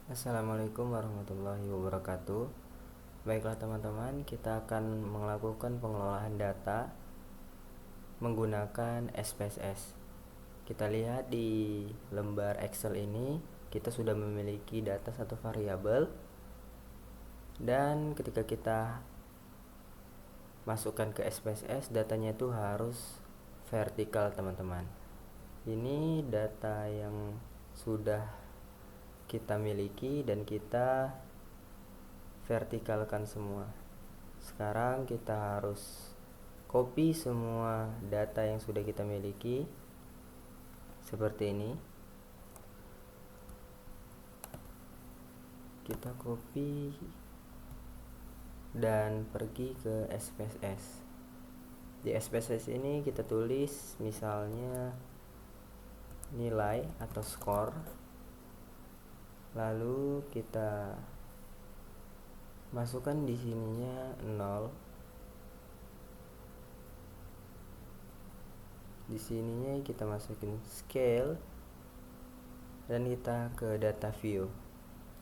Assalamualaikum warahmatullahi wabarakatuh. Baiklah teman-teman, kita akan melakukan pengelolaan data menggunakan SPSS. Kita lihat di lembar Excel ini, kita sudah memiliki data satu variabel, dan ketika kita masukkan ke SPSS, datanya itu harus vertikal teman-teman. Ini data yang sudah kita miliki dan kita vertikalkan semua. Sekarang kita harus copy semua data yang sudah kita miliki seperti ini. Kita copy dan pergi ke SPSS. Di SPSS ini kita tulis misalnya nilai atau skor, lalu kita masukkan di sininya 0. Di sininya kita masukin scale dan kita ke data view.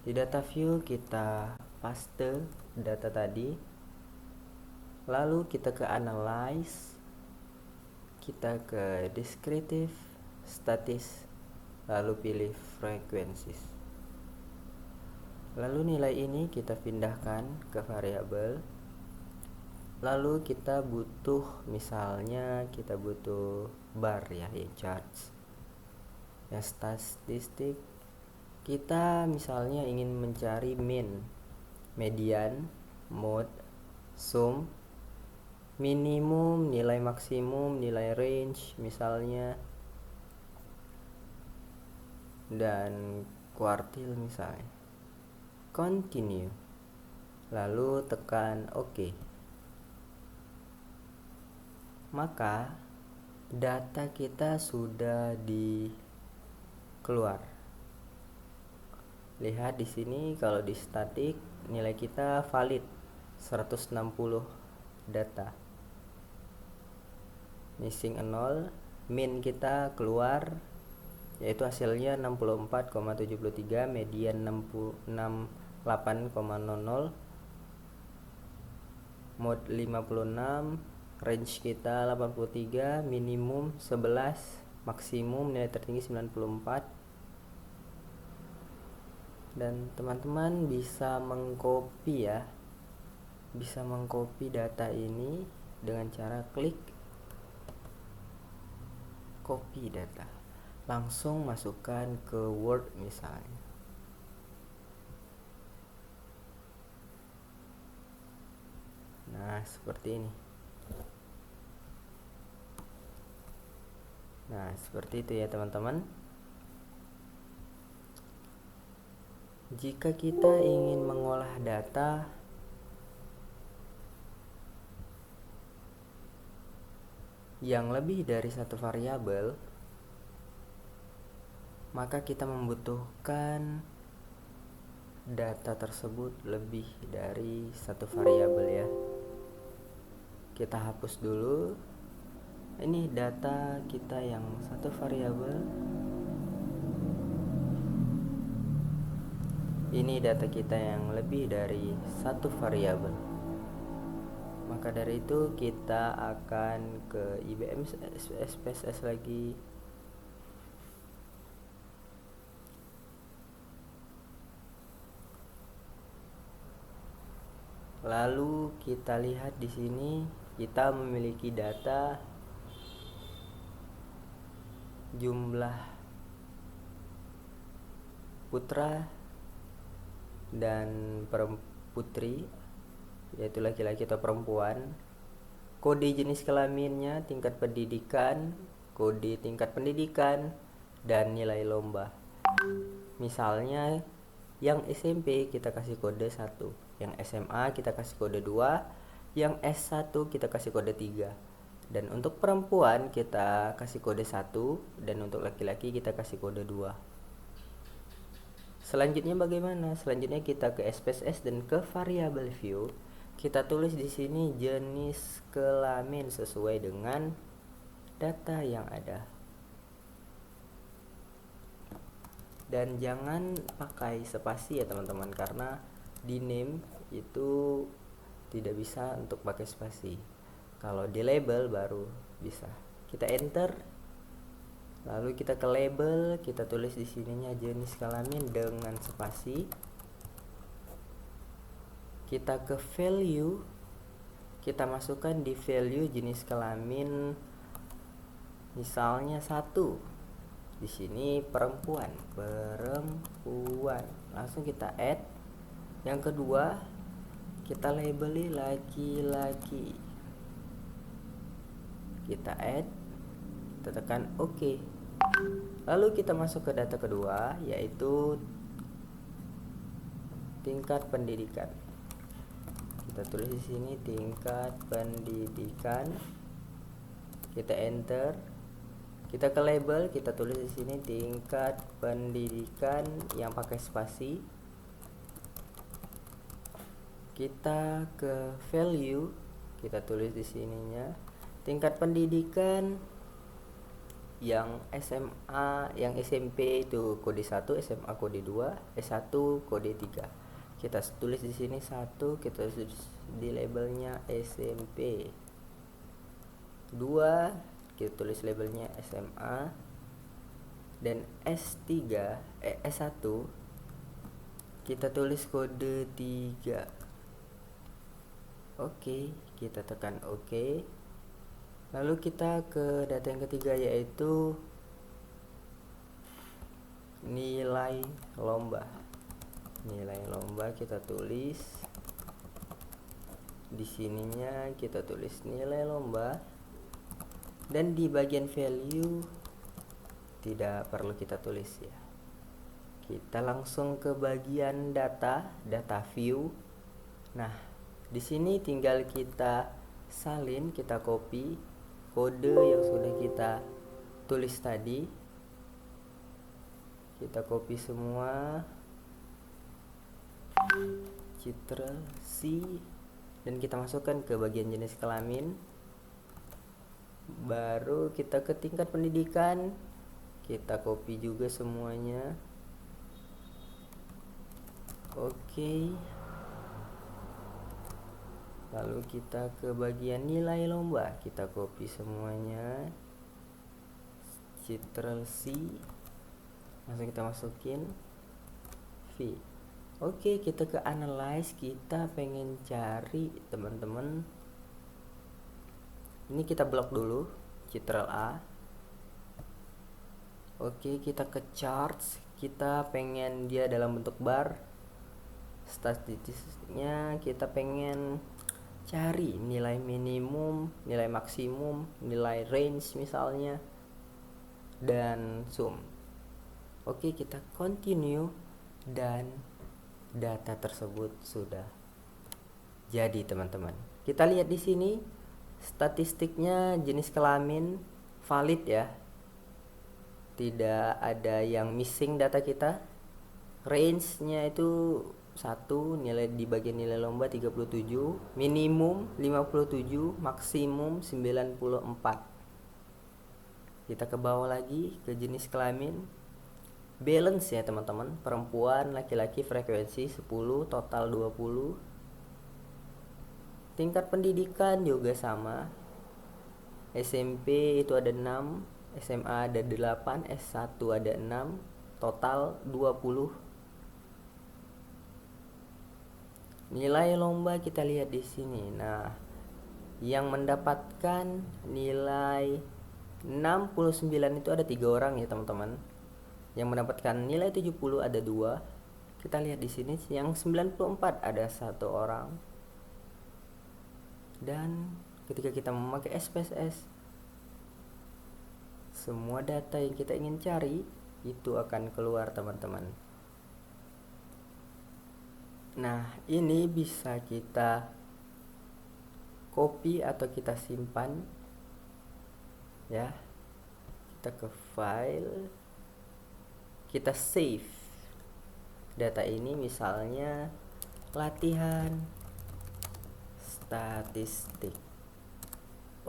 Di data view kita paste data tadi, lalu kita ke analyze, kita ke descriptive, statis, lalu pilih frequencies. Lalu nilai ini kita pindahkan ke variabel. Lalu kita butuh, misalnya kita butuh bar ya, charts. Ya, statistik kita misalnya ingin mencari mean, median, mode, sum, minimum, nilai maksimum, nilai range misalnya, dan kuartil misalnya. Continue, lalu tekan OK. Maka data kita sudah keluar. Lihat di sini, kalau di statik nilai kita valid 160 data. Missing 0, min kita keluar yaitu hasilnya 64,73, median 68,00, mode 56, range kita 83, minimum 11, maksimum nilai tertinggi 94. Dan teman-teman bisa mengcopy ya, bisa mengcopy data ini dengan cara klik copy data, langsung masukkan ke Word misalnya. Nah, seperti ini. Nah, seperti itu ya teman-teman. Jika kita ingin mengolah data yang lebih dari satu variabel, maka kita membutuhkan data tersebut lebih dari satu variabel ya. Kita hapus dulu. Ini data kita yang satu variabel. Ini data kita yang lebih dari satu variabel. Maka dari itu kita akan ke IBM SPSS lagi. Lalu kita lihat di sini kita memiliki data jumlah putra dan putri, yaitu laki-laki atau perempuan, kode jenis kelaminnya, tingkat pendidikan, kode tingkat pendidikan, dan nilai lomba. Misalnya yang SMP kita kasih kode 1, yang SMA kita kasih kode 2, yang S1 kita kasih kode 3. Dan untuk perempuan kita kasih kode 1, dan untuk laki-laki kita kasih kode 2. Selanjutnya bagaimana? Selanjutnya kita ke SPSS dan ke variabel view. Kita tulis di sini jenis kelamin sesuai dengan data yang ada. Dan jangan pakai spasi ya teman-teman, karena di name itu tidak bisa untuk pakai spasi. Kalau di label baru bisa. Kita enter, lalu kita ke label, kita tulis di sininya jenis kelamin dengan spasi. Kita ke value, kita masukkan di value jenis kelamin misalnya 1. Di sini perempuan. Langsung kita add. Yang kedua, kita labeli laki-laki. Kita add, kita tekan OK. Lalu kita masuk ke data kedua, yaitu tingkat pendidikan. Kita tulis di sini tingkat pendidikan. Kita enter. Kita ke label, kita tulis di sini tingkat pendidikan yang pakai spasi. Kita ke value, kita tulis di sininya tingkat pendidikan yang SMA, yang SMP itu kode 1, SMA kode 2, S1 kode 3. Kita tulis di sini 1, kita tulis di labelnya SMP. 2, kita tulis labelnya SMA. Dan S1 kita tulis kode 3. Oke, kita tekan OK. Lalu kita ke data yang ketiga, yaitu nilai lomba. Nilai lomba kita tulis di sininya, kita tulis nilai lomba. Dan di bagian value tidak perlu kita tulis ya. Kita langsung ke bagian data view. Nah, di sini tinggal kita salin, kita copy kode yang sudah kita tulis tadi. Kita copy semua, Ctrl C, dan kita masukkan ke bagian jenis kelamin. Baru kita ke tingkat pendidikan, kita copy juga semuanya. Oke. Lalu kita ke bagian nilai lomba, kita copy semuanya, Ctrl C, langsung kita masukin V. Oke, kita ke analyze, kita pengen cari teman-teman. Ini kita blok dulu, Ctrl A. Oke, kita ke charts, kita pengen dia dalam bentuk bar. Statistiknya kita pengen cari nilai minimum, nilai maksimum, nilai range misalnya, dan sum. Oke, kita continue, dan data tersebut sudah jadi teman-teman. Kita lihat di sini statistiknya jenis kelamin valid ya, tidak ada yang missing data kita. Range-nya itu 1, nilai di bagian nilai lomba 37, minimum 57, maksimum 94. Kita ke bawah lagi ke jenis kelamin, balance ya teman-teman, perempuan, laki-laki, frekuensi 10, total 20. Tingkat pendidikan juga sama, SMP itu ada 6, SMA ada 8, S1 ada 6, total 20. Nilai lomba kita lihat di sini. Nah, yang mendapatkan nilai 69 itu ada 3 orang ya teman-teman. Yang mendapatkan nilai 70 ada 2. Kita lihat di sini yang 94 ada 1 orang. Dan ketika kita memakai SPSS, semua data yang kita ingin cari itu akan keluar teman-teman. Nah, ini bisa kita copy atau kita simpan ya. Kita ke file, kita save data ini, misalnya latihan statistik.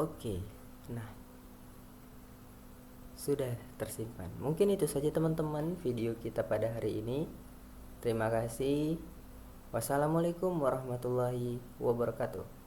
Oke. Nah, sudah tersimpan. Mungkin itu saja teman-teman video kita pada hari ini. Terima kasih. Wassalamualaikum warahmatullahi wabarakatuh.